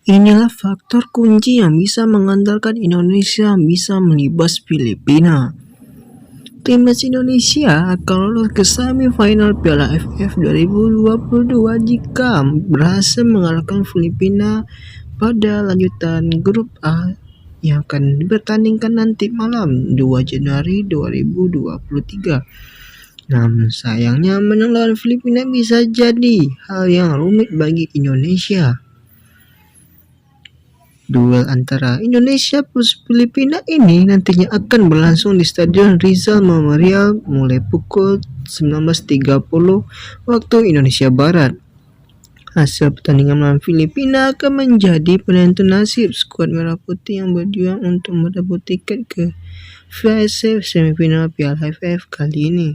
Inilah faktor kunci yang bisa mengantarkan Indonesia bisa melibas Filipina. Timnas Indonesia akan lolos ke semifinal Piala AFF 2022 jika berhasil mengalahkan Filipina pada lanjutan grup A yang akan dipertandingkan nanti malam 2 Januari 2023. Namun sayangnya menang lawan Filipina bisa jadi hal yang rumit bagi Indonesia. Duel antara Indonesia plus Filipina ini nantinya akan berlangsung di Stadion Rizal Memorial mulai pukul 19.30 waktu Indonesia Barat. Hasil pertandingan melawan Filipina akan menjadi penentu nasib skuad Merah Putih yang berjuang untuk merebut tiket ke fase semifinal Piala AFF kali ini.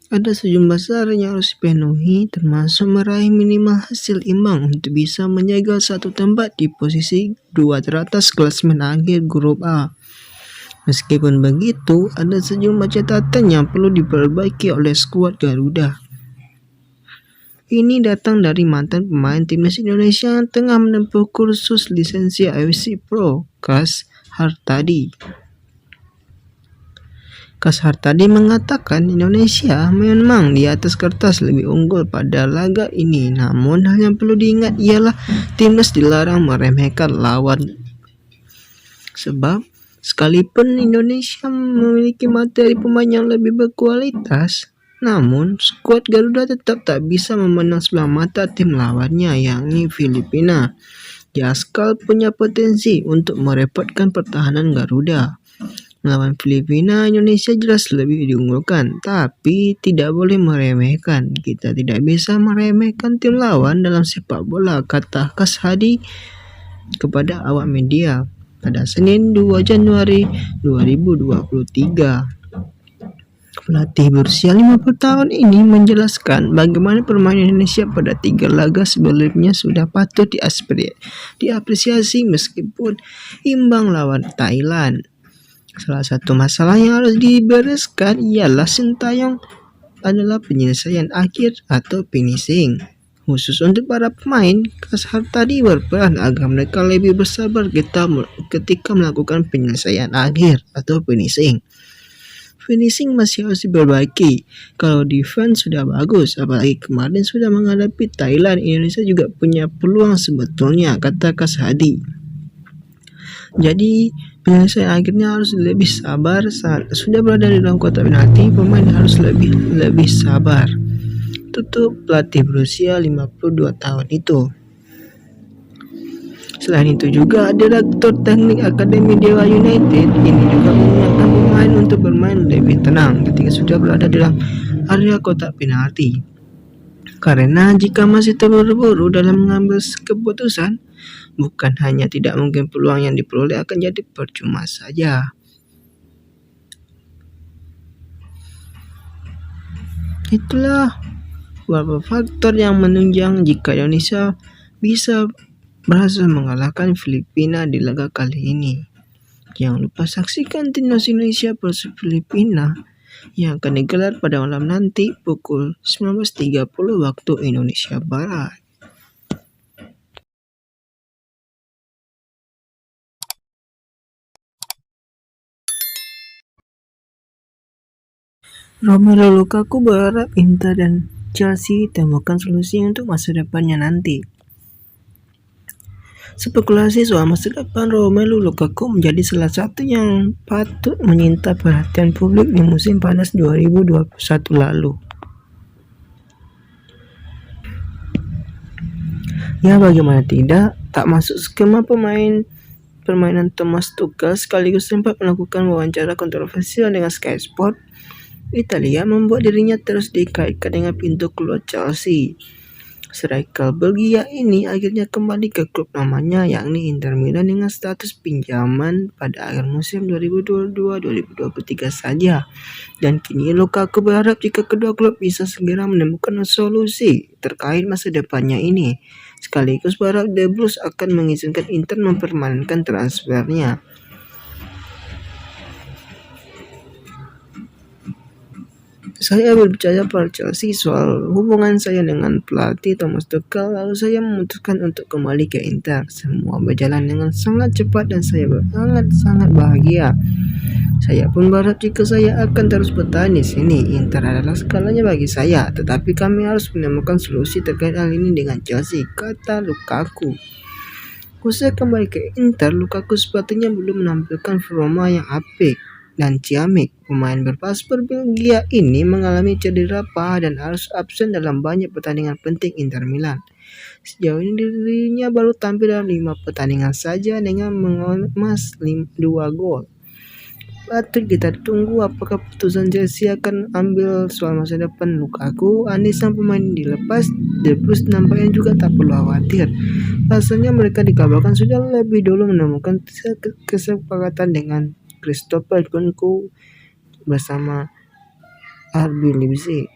Ada sejumlah syarat yang harus dipenuhi, termasuk meraih minimal hasil imbang untuk bisa menjaga satu tempat di posisi 2 teratas klasemen akhir grup A. Meskipun begitu, ada sejumlah catatan yang perlu diperbaiki oleh skuad Garuda. Ini datang dari mantan pemain timnas Indonesia yang tengah menempuh kursus lisensi AFC Pro, Kas Hartadi. Kas Hartadi mengatakan Indonesia memang di atas kertas lebih unggul pada laga ini, namun hal yang perlu diingat ialah timnas dilarang meremehkan lawan. Sebab sekalipun Indonesia memiliki materi pemain yang lebih berkualitas, namun skuad Garuda tetap tak bisa memandang sebelah mata tim lawannya, yakni Filipina. Jaskal punya potensi untuk merepotkan pertahanan Garuda. Melawan Filipina, Indonesia jelas lebih diunggulkan, tapi tidak boleh meremehkan. Kita tidak bisa meremehkan tim lawan dalam sepak bola, kata Kas Hadi kepada awak media pada Senin 2 Januari 2023. Pelatih berusia 50 tahun ini menjelaskan bagaimana permainan Indonesia pada 3 laga sebelumnya sudah patut diapresiasi meskipun imbang lawan Thailand. Salah satu masalah yang harus dibereskan ialah Sintayong adalah penyelesaian akhir atau finishing. Khusus untuk para pemain, Kas Hartadi berperan agar mereka lebih bersabar ketika melakukan penyelesaian akhir atau finishing. Finishing masih harus diperbaiki. Kalau defense sudah bagus, apalagi kemarin sudah menghadapi Thailand, Indonesia juga punya peluang sebetulnya, kata Kas Hadi. Jadi penyelesaian akhirnya harus lebih sabar. Saat sudah berada di dalam kotak penalti, pemain harus lebih sabar. Tutup pelatih berusia 52 tahun itu. Selain itu juga Direktur Teknik Akademi Dewa United ini juga mengingatkan pemain untuk bermain lebih tenang ketika sudah berada di dalam area kotak penalti. Karena jika masih terburu-buru dalam mengambil keputusan, bukan hanya tidak mungkin peluang yang diperoleh akan jadi percuma saja. Itulah beberapa faktor yang menunjang jika Indonesia bisa berhasil mengalahkan Filipina di laga kali ini. Jangan lupa saksikan timnas Indonesia versus Filipina yang akan digelar pada malam nanti pukul 19.30 waktu Indonesia Barat. Romelu Lukaku berharap Inter dan Chelsea temukan solusi untuk masa depannya nanti. Spekulasi soal masa depan Romelu Lukaku menjadi salah satu yang patut menyita perhatian publik di musim panas 2021 lalu. Ya bagaimana tidak, tak masuk skema permainan Thomas Tuchel sekaligus sempat melakukan wawancara kontroversial dengan Sky Sport. Italia membuat dirinya terus dikaitkan dengan pintu keluar Chelsea. Striker Belgia ini akhirnya kembali ke klub lamanya yakni Inter Milan dengan status pinjaman pada akhir musim 2022-2023 saja. Dan kini Lukaku berharap jika kedua klub bisa segera menemukan solusi terkait masa depannya ini. Sekaligus berharap The Blues akan mengizinkan Inter mempermanenkan transfernya. Saya berbicara pada Chelsea soal hubungan saya dengan pelatih Thomas Tuchel, lalu saya memutuskan untuk kembali ke Inter. Semua berjalan dengan sangat cepat dan saya sangat bahagia. Saya pun berharap jika saya akan terus bertahan di sini. Inter adalah segalanya bagi saya, tetapi kami harus menemukan solusi terkait hal ini dengan Chelsea, kata Lukaku. Usai kembali ke Inter, Lukaku sepertinya belum menampilkan performa yang apik dan ciamik. Pemain berpaspor Belgia ini mengalami cedera paha dan harus absen dalam banyak pertandingan penting Inter Milan. Sejauh ini dirinya baru tampil dalam 5 pertandingan saja dengan mengemas 2 gol. Patut kita tunggu apakah putusan Chelsea akan ambil soal masa depan Lukaku. Andai sang pemain dilepas, The Blues nampaknya juga tak perlu khawatir. Rasanya mereka dikabarkan sudah lebih dulu menemukan kesepakatan dengan Christopher Nkunku bersama RB Leipzig.